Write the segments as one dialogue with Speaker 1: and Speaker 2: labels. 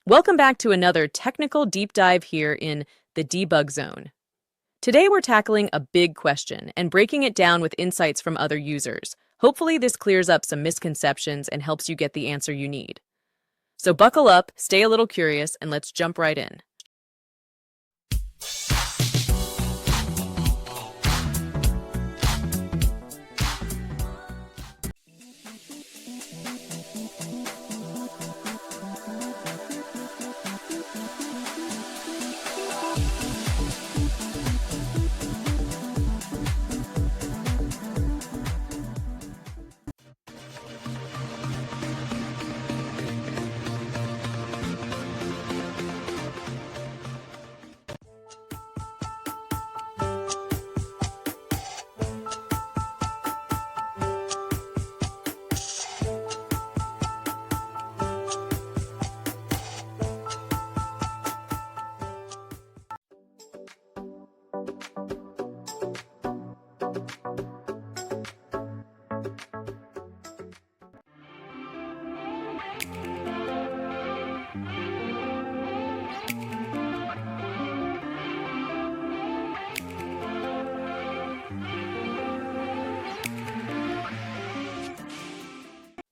Speaker 1: Welcome back to another technical deep dive here in the debug zone. Today we're tackling a big question and breaking it down with insights from other users. Hopefully this clears up some misconceptions and helps you get the answer you need. So buckle up, stay a little curious, and let's jump right in.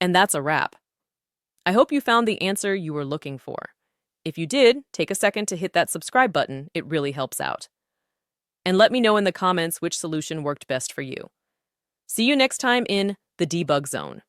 Speaker 1: And that's a wrap. I hope you found the answer you were looking for. If you did, take a second to hit that subscribe button. It really helps out. And let me know in the comments which solution worked best for you. See you next time in the debug zone.